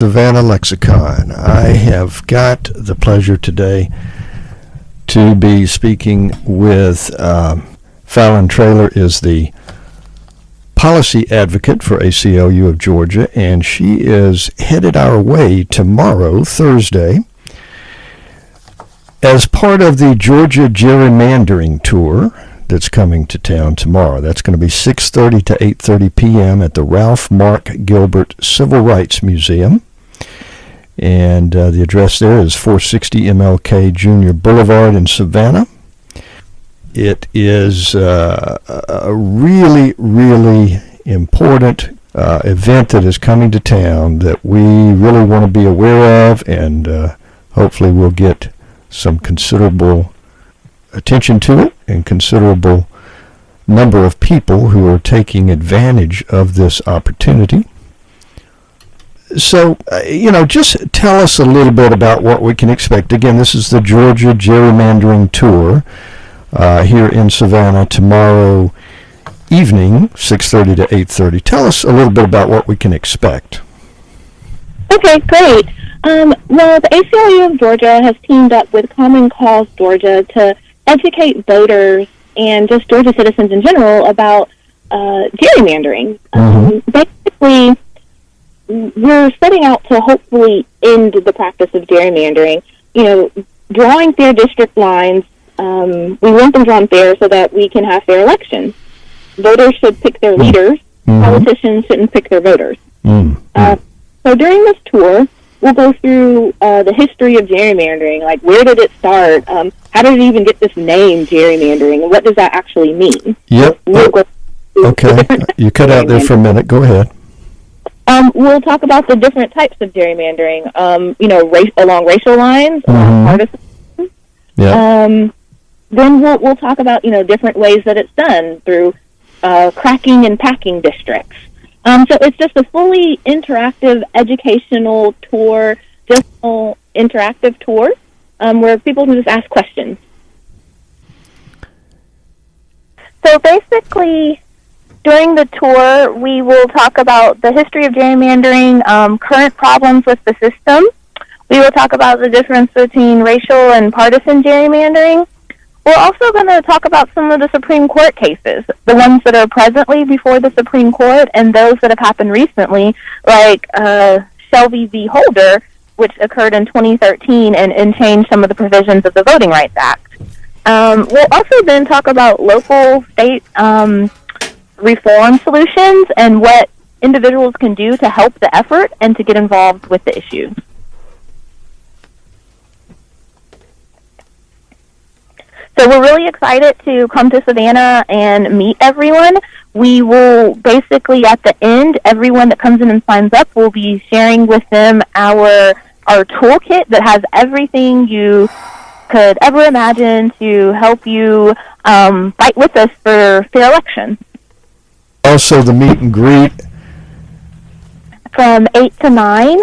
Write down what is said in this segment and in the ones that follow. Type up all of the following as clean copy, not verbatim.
Savannah Lexicon. I have got the pleasure today to be speaking with Fallon Traylor, is the policy advocate for ACLU of Georgia, and she is headed our way tomorrow, Thursday, as part of the Georgia gerrymandering tour that's coming to town tomorrow. That's going to be 6:30 to 8:30 p.m. at the Ralph Mark Gilbert Civil Rights Museum. And the address there is 460 MLK Jr. Boulevard in Savannah. It is a really, really important event that is coming to town that we really want to be aware of, and hopefully we'll get some considerable attention to it and considerable number of people who are taking advantage of this opportunity. So, just tell us a little bit about what we can expect. Again, this is the Georgia Gerrymandering Tour here in Savannah tomorrow evening, 6:30 to 8:30. Tell us a little bit about what we can expect. Okay, great. Well, the ACLU of Georgia has teamed up with Common Cause Georgia to educate voters and just Georgia citizens in general about gerrymandering. Basically, we're setting out to hopefully end the practice of gerrymandering. Drawing fair district lines, we want them drawn fair so that we can have fair elections. Voters should pick their leaders. Politicians shouldn't pick their voters. So during this tour, we'll go through the history of gerrymandering, like where did it start? How did it even get this name, gerrymandering? And what does that actually mean? Yep. Okay. You cut out there for a minute. Go ahead. We'll talk about the different types of gerrymandering, along racial lines, partisan. Then we'll talk about, different ways that it's done through cracking and packing districts. So it's just a fully interactive educational tour, interactive tour, where people can just ask questions. So basically, during the tour, we will talk about the history of gerrymandering, current problems with the system. We will talk about the difference between racial and partisan gerrymandering. We're also going to talk about some of the Supreme Court cases, the ones that are presently before the Supreme Court and those that have happened recently, like Shelby v. Holder, which occurred in 2013 and changed some of the provisions of the Voting Rights Act. We'll also then talk about local, state reform solutions and what individuals can do to help the effort and to get involved with the issues. So we're really excited to come to Savannah and meet everyone. We will basically, at the end, everyone that comes in and signs up will be sharing with them our toolkit that has everything you could ever imagine to help you fight with us for fair elections. Also, the meet and greet from 8 to 9.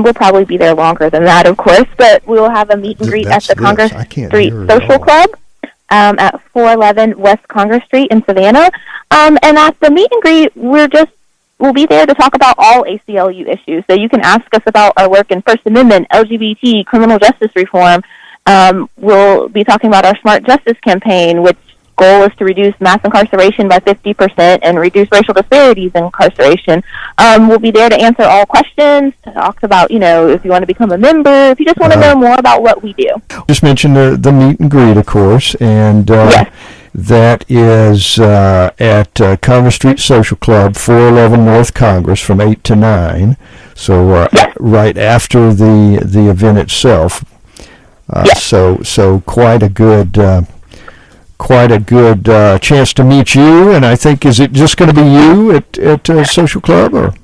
We'll probably be there longer than that, of course, but we will have a meet and greet at the Congress Street Social Club at 411 West Congress Street in Savannah. And at the meet and greet, we'll be there to talk about all ACLU issues. So you can ask us about our work in First Amendment, LGBT, criminal justice reform. We'll be talking about our Smart Justice campaign, which goal is to reduce mass incarceration by 50% and reduce racial disparities in incarceration. We'll be there to answer all questions, to talk about, if you want to become a member, if you just want to know more about what we do. Just mentioned the meet and greet, of course, and yes. That is at Congress Street Social Club, 411 North Congress, from 8 to 9. So yes. Right after the event itself. Yes. So quite a good chance to meet you. And I think, is it just going to be you at Social Club, or?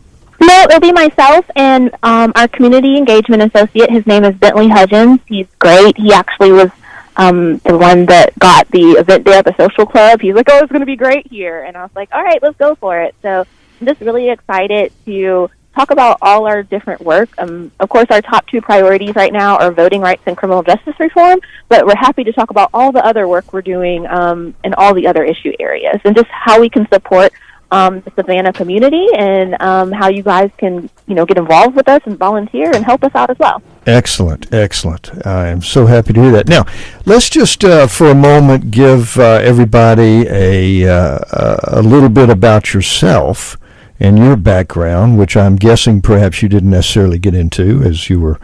No, it'll be myself and our community engagement associate. His name is Bentley Hudgens. He's great. He actually was the one that got the event there at the Social Club. He's like, it's going to be great here. And I was like, all right, let's go for it. So I'm just really excited to talk about all our different work. Of course, our top two priorities right now are voting rights and criminal justice reform, but we're happy to talk about all the other work we're doing in all the other issue areas and just how we can support the Savannah community and how you guys can, get involved with us and volunteer and help us out as well. Excellent, excellent. I am so happy to hear that. Now, let's just for a moment give everybody a little bit about yourself and your background, which I'm guessing perhaps you didn't necessarily get into as you were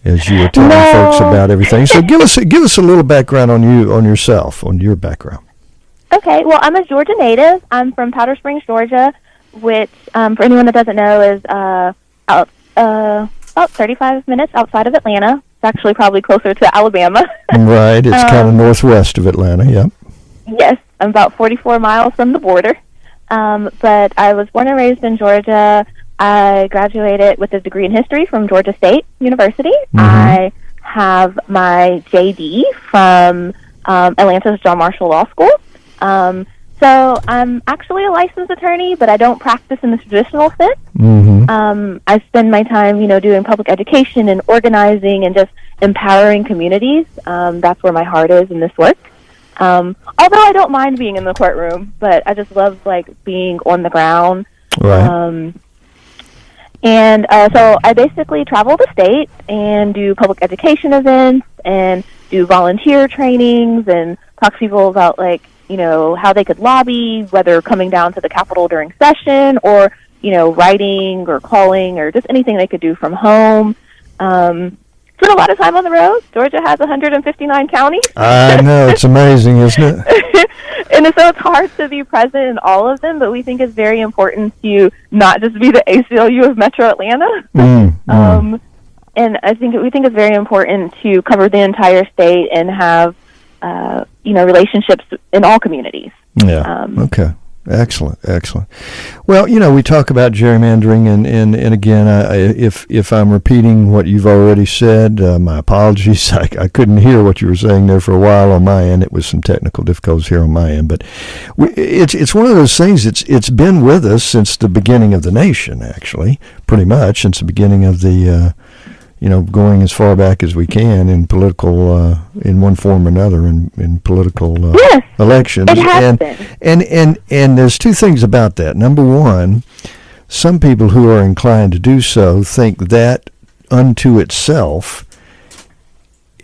telling folks about everything. So give us a little background on yourself, on your background. Okay, well, I'm a Georgia native. I'm from Powder Springs, Georgia, which, for anyone that doesn't know, is about 35 minutes outside of Atlanta. It's actually probably closer to Alabama. Right, it's kind of northwest of Atlanta, yeah. Yes, I'm about 44 miles from the border. But I was born and raised in Georgia. I graduated with a degree in history from Georgia State University. Mm-hmm. I have my JD from Atlanta's John Marshall Law School. So I'm actually a licensed attorney, but I don't practice in the traditional sense. Mm-hmm. I spend my time, doing public education and organizing and just empowering communities. That's where my heart is in this work. Although I don't mind being in the courtroom, but I just love being on the ground. Right. So I basically travel the state and do public education events and do volunteer trainings and talk to people about how they could lobby, whether coming down to the Capitol during session or, writing or calling or just anything they could do from home. Spent a lot of time on the road. Georgia has 159 counties. I know, it's amazing, isn't it? And so it's hard to be present in all of them, but we think it's very important to not just be the ACLU of Metro Atlanta. And we think it's very important to cover the entire state and have relationships in all communities. Yeah. Okay. Excellent. Well, we talk about gerrymandering, and again, if I'm repeating what you've already said, my apologies. I couldn't hear what you were saying there for a while on my end. It was some technical difficulties here on my end, but it's one of those things. It's been with us since the beginning of the nation, actually, pretty much since the beginning of the. Going as far back as we can in political, in one form or another, in political elections. It has been. And there's two things about that. Number one, some people who are inclined to do so think that unto itself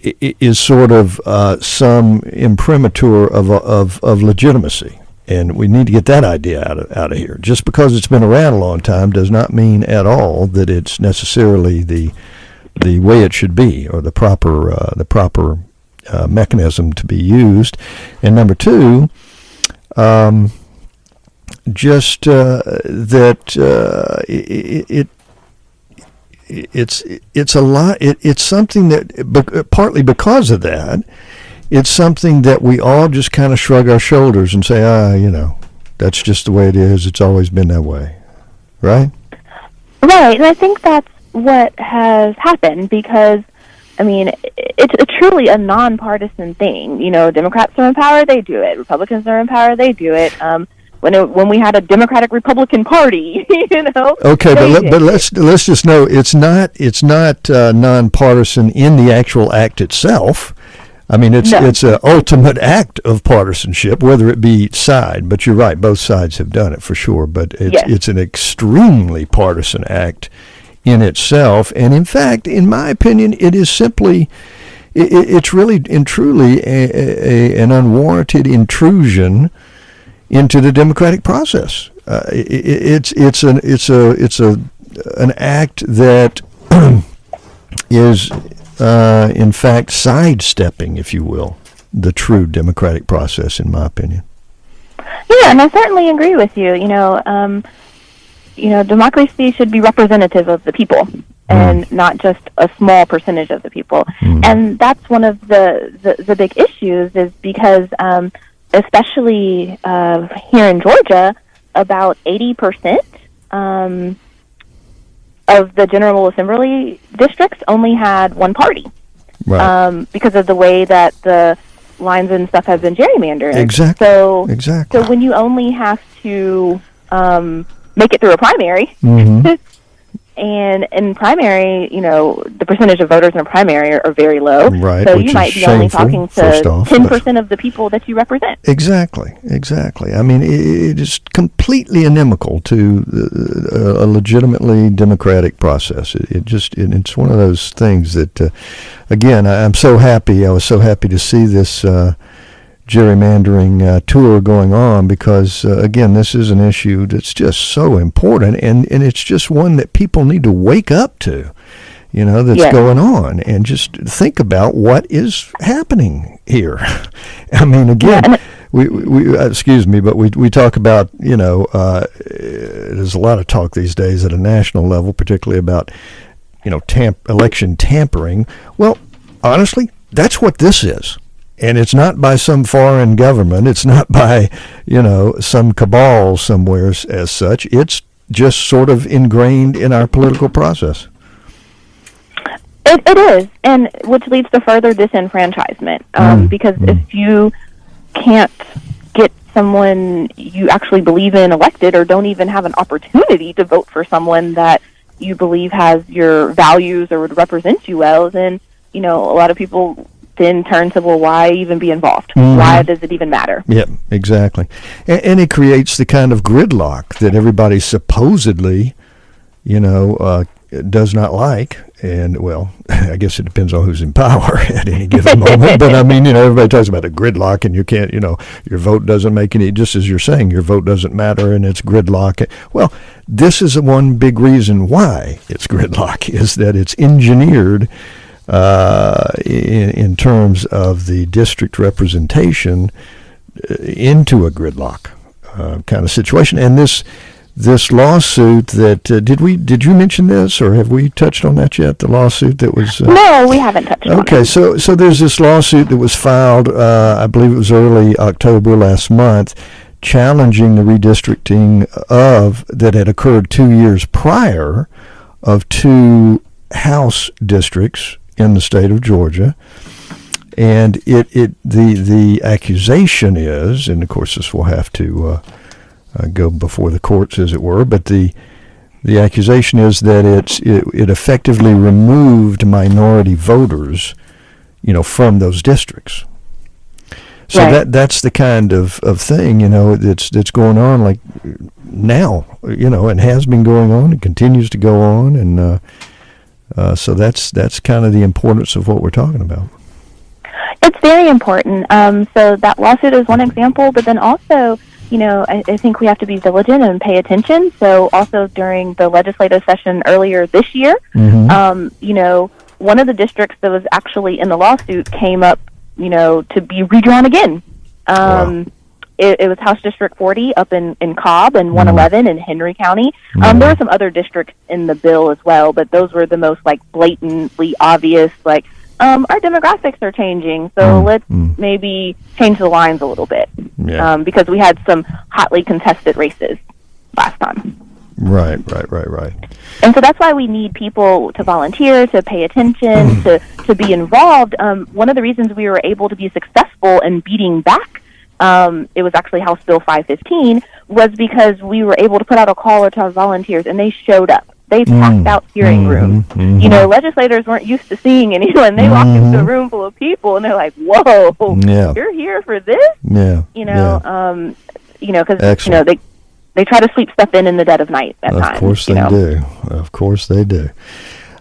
is sort of some imprimatur of legitimacy. And we need to get that idea out of here. Just because it's been around a long time does not mean at all that it's necessarily the way it should be, or the proper mechanism to be used. And number two, just that it's a lot. It's something that, partly because of that, it's something that we all just kind of shrug our shoulders and say, that's just the way it is. It's always been that way, right? Right, and I think that's what has happened because, it's truly a nonpartisan thing. Democrats are in power, they do it. Republicans are in power, they do it. When we had a Democratic-Republican Party, Okay, but let's just know it's not nonpartisan in the actual act itself. It's an ultimate act of partisanship, whether it be side. But you're right, both sides have done it for sure. But it's an extremely partisan act in itself, and in fact, in my opinion, it is simply, it's really and truly an unwarranted intrusion into the democratic process. It's an act that is, in fact, sidestepping, if you will, the true democratic process, in my opinion. Yeah, and I certainly agree with you. Democracy should be representative of the people and not just a small percentage of the people. And that's one of the big issues is because, especially here in Georgia, about 80% of the General Assembly districts only had one party. Right. Because of the way that the lines and stuff have been gerrymandered. Exactly. So when you only have to make it through a primary, And in primary, the percentage of voters in a primary are very low. Right, so which you might is be only shameful, talking to first off, 10% of the people that you represent. Exactly. I mean, it is completely inimical to a legitimately democratic process. It's one of those things that, again, I was so happy to see this gerrymandering tour going on because, again, this is an issue that's just so important, and it's just one that people need to wake up to, that's going on, and just think about what is happening here. I mean, again, we excuse me, but we talk about, there's a lot of talk these days at a national level, particularly about, election tampering. Well, honestly, that's what this is. And it's not by some foreign government. It's not by, some cabal somewhere as such. It's just sort of ingrained in our political process. It is, and which leads to further disenfranchisement. Because if you can't get someone you actually believe in elected, or don't even have an opportunity to vote for someone that you believe has your values or would represent you well, then, a lot of people then turn to, well, why even be involved? Why does it even matter? Yep, exactly. And it creates the kind of gridlock that everybody supposedly, does not like. And, well, I guess it depends on who's in power at any given moment. But, I mean, everybody talks about a gridlock, and you can't, your vote doesn't make any, just as you're saying, your vote doesn't matter, and it's gridlock. Well, this is one big reason why it's gridlock, is that it's engineered in terms of the district representation into a gridlock kind of situation. And this lawsuit that did you mention this, or have we touched on that yet? The lawsuit that was no, we haven't touched on it. Okay, so there's this lawsuit that was filed, I believe it was early October last month, challenging the redistricting that had occurred 2 years prior of 2 House districts in the state of Georgia. And the accusation is, and of course this will have to go before the courts, as it were, but the accusation is that it effectively removed minority voters, from those districts. So right. that's the kind of thing, that's going on like now, and has been going on and continues to go on, and so that's kind of the importance of what we're talking about. It's very important. So that lawsuit is one example, but then also, I think we have to be vigilant and pay attention. So also during the legislative session earlier this year, one of the districts that was actually in the lawsuit came up, to be redrawn again. Wow. It was House District 40 up in Cobb and 111 in Henry County. There were some other districts in the bill as well, but those were the most blatantly obvious, our demographics are changing, so let's maybe change the lines a little bit. Yeah. Because we had some hotly contested races last time. Right. And so that's why we need people to volunteer, to pay attention, to be involved. One of the reasons we were able to be successful in beating back, it was actually House Bill 515, was because we were able to put out a call to our volunteers, and they showed up. They packed out hearing rooms. Legislators weren't used to seeing anyone. They walk into a room full of people, and they're like, "Whoa, you're here for this?" Yeah. Because they try to sleep stuff in the dead of night at times. Of course they do. Of course they do.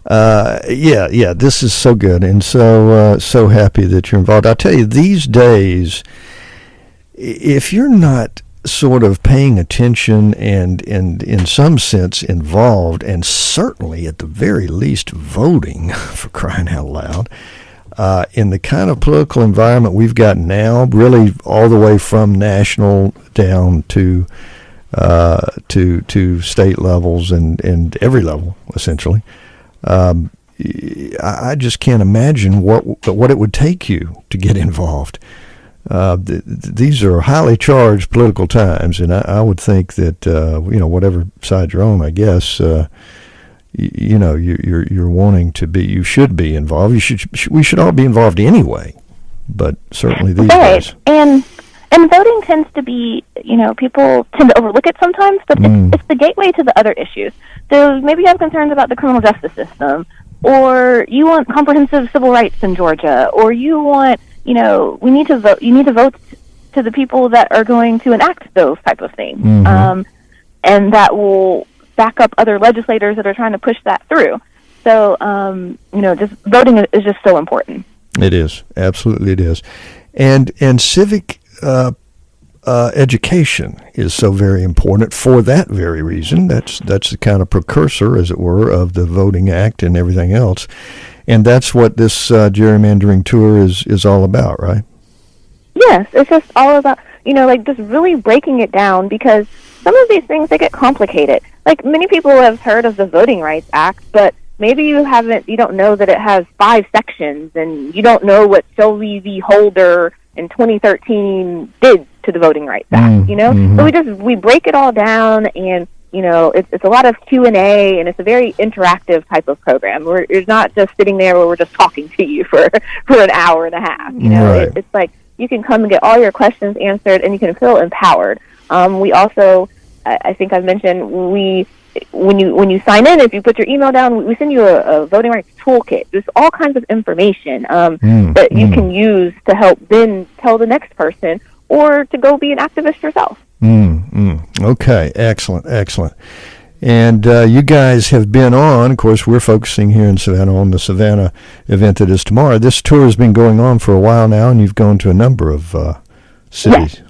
This is so good, and so happy that you're involved. I tell you, these days, if you're not sort of paying attention and in some sense involved, and certainly at the very least voting, for crying out loud, in the kind of political environment we've got now, really all the way from national down to state levels and every level, essentially, I just can't imagine what it would take you to get involved. These are highly charged political times, and I would think that whatever side you're on, I guess you're wanting to be. You should be involved. We should all be involved anyway, but certainly these days. And And voting tends to be, people tend to overlook it sometimes, but it's the gateway to the other issues. So maybe you have concerns about the criminal justice system, or you want comprehensive civil rights in Georgia, or you want, we need to vote. You need to vote to the people that are going to enact those type of things, and that will back up other legislators that are trying to push that through. So, just voting is just so important. It is. Absolutely it is. And civic education is so very important for that very reason. That's the kind of precursor, as it were, of the Voting Act and everything else. And that's what this gerrymandering tour is all about, right? Yes, it's just all about, just really breaking it down, because some of these things, they get complicated. Like, many people have heard of the Voting Rights Act, but maybe you don't know that it has 5 sections, and you don't know what Shelby v. Holder in 2013 did to the Voting Rights Act, So we break it all down, and, it's a lot of Q&A, and it's a very interactive type of program. It's not just sitting there where we're just talking to you for an hour and a half, Right. It's like you can come and get all your questions answered, and you can feel empowered. We also, I think I've mentioned, when you sign in, if you put your email down, we send you a voting rights toolkit. There's all kinds of information that you can use to help then tell the next person, or to go be an activist yourself. Okay, excellent. And you guys have been on, of course, we're focusing here in Savannah on the Savannah event that is tomorrow. This tour has been going on for a while now, and you've gone to a number of cities.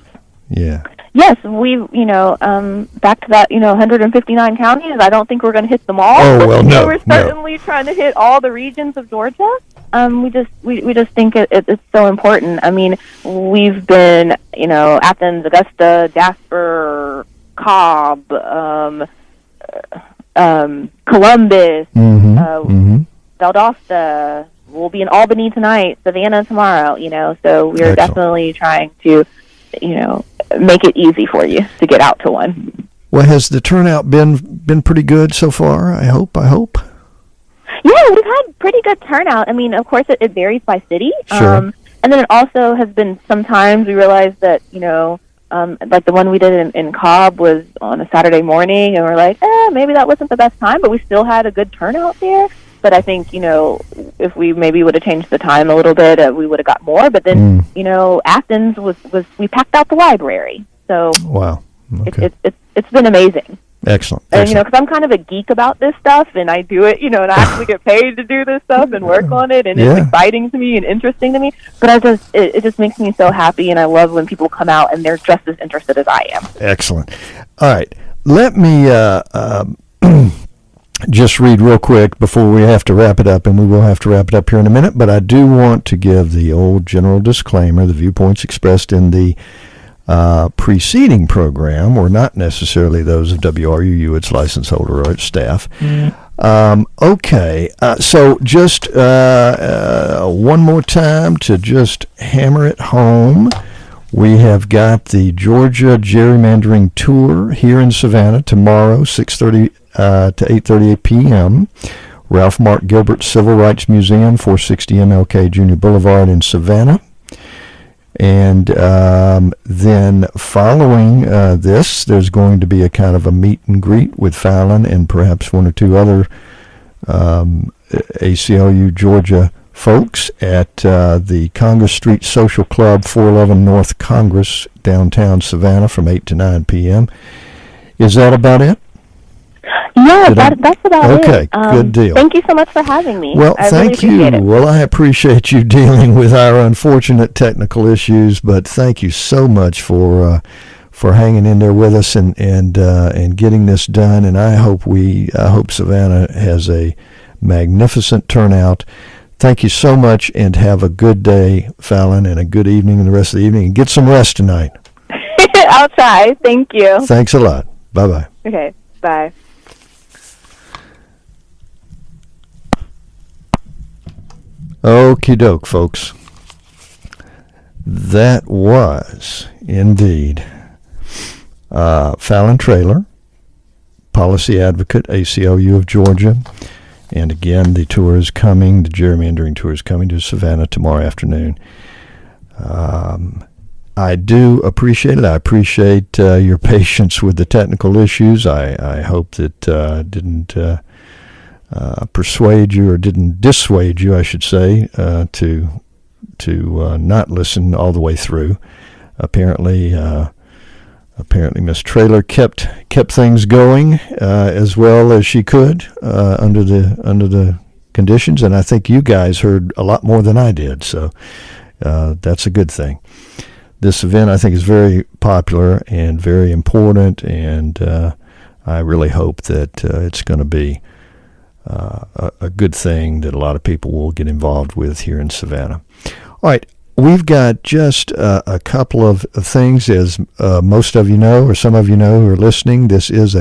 Yes. Yes, we've, back to that, 159 counties. I don't think we're going to hit them all. Oh, well, no. We're certainly trying to hit all the regions of Georgia. We just think it's so important. I mean, we've been, Athens, Augusta, Jasper, Cobb, Columbus, Valdosta. We'll be in Albany tonight, Savannah tomorrow, so we're Excellent. Definitely trying to, make it easy for you to get out to one. Well, has the turnout been pretty good so far? I hope. Yeah, we've had pretty good turnout. I mean, of course, it varies by city. Sure. And then it also has been, sometimes we realized that, like the one we did in Cobb was on a Saturday morning, and we're like, maybe that wasn't the best time, but we still had a good turnout there. But I think, if we maybe would have changed the time a little bit, we would have got more. But then, Athens was we packed out the library. So wow, okay. It's been amazing. Excellent. And, because I'm kind of a geek about this stuff, and I do it, and I actually get paid to do this stuff and work on it, and it's exciting to me and interesting to me. But it just makes me so happy, and I love when people come out and they're just as interested as I am. Excellent. All right, let me just read real quick before we have to wrap it up, and we will have to wrap it up here in a minute, but I do want to give the old general disclaimer. The viewpoints expressed in the preceding program were not necessarily those of WRUU, its license holder, or its staff. So just one more time to just hammer it home. We have got the Georgia Gerrymandering Tour here in Savannah tomorrow, 6:30 to 8:30 p.m. Ralph Mark Gilbert Civil Rights Museum, 460 MLK Jr. Boulevard in Savannah. And then following this, there's going to be a kind of a meet and greet with Fallon and perhaps one or two other ACLU Georgia folks at the Congress Street Social Club, 411 North Congress, downtown Savannah, from 8 to 9 p.m. Is that about it? Yeah, that's about it. Okay, good deal. Thank you so much for having me. Well, thank you. It. Well, I appreciate you dealing with our unfortunate technical issues, but thank you so much for hanging in there with us and getting this done. And I hope Savannah has a magnificent turnout. Thank you so much, and have a good day, Fallon, and a good evening and the rest of the evening. And get some rest tonight. I'll try. Thank you. Thanks a lot. Bye-bye. Okay, bye. Okie doke, folks. That was indeed Fallon Traylor, policy advocate, ACLU of Georgia. And again, the gerrymandering tour is coming to Savannah tomorrow afternoon. I do appreciate it. I appreciate your patience with the technical issues. I hope that didn't persuade you, or didn't dissuade you, I should say, to not listen all the way through. Apparently Miss Traylor kept things going as well as she could under the conditions, and I think you guys heard a lot more than I did. So that's a good thing. This event, I think, is very popular and very important, and I really hope that it's going to be a good thing that a lot of people will get involved with here in Savannah. All right, we've got just a couple of things, as most of you know, or some of you know who are listening. This is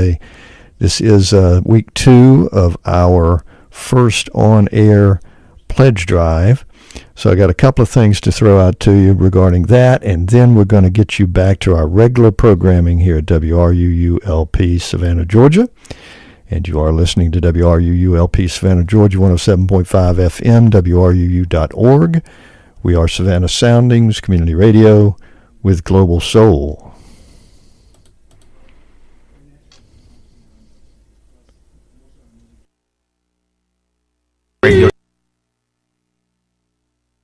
week 2 of our first on-air pledge drive. So I got a couple of things to throw out to you regarding that, and then we're going to get you back to our regular programming here at WRUU-LP Savannah, Georgia. And you are listening to WRUU-LP Savannah, Georgia, 107.5 FM, WRUU.org. We are Savannah Soundings, community radio with global soul.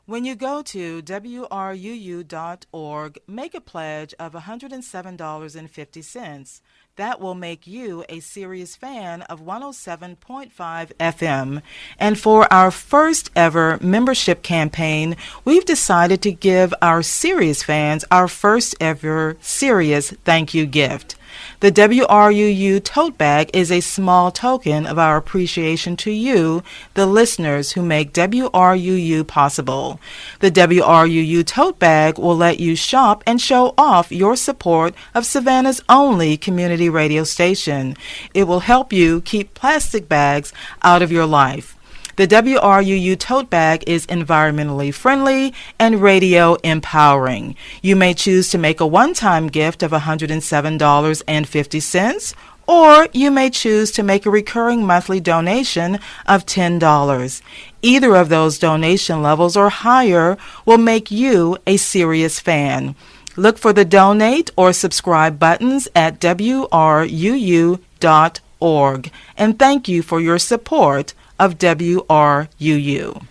When you go to WRUU.org, make a pledge of $107.50. That will make you a serious fan of 107.5 FM. And for our first ever membership campaign, we've decided to give our serious fans our first ever serious thank you gift. The WRUU tote bag is a small token of our appreciation to you, the listeners who make WRUU possible. The WRUU tote bag will let you shop and show off your support of Savannah's only community radio station. It will help you keep plastic bags out of your life. The WRUU tote bag is environmentally friendly and radio empowering. You may choose to make a one-time gift of $107.50, or you may choose to make a recurring monthly donation of $10. Either of those donation levels or higher will make you a serious fan. Look for the donate or subscribe buttons at WRUU.org. And thank you for your support of WRUU.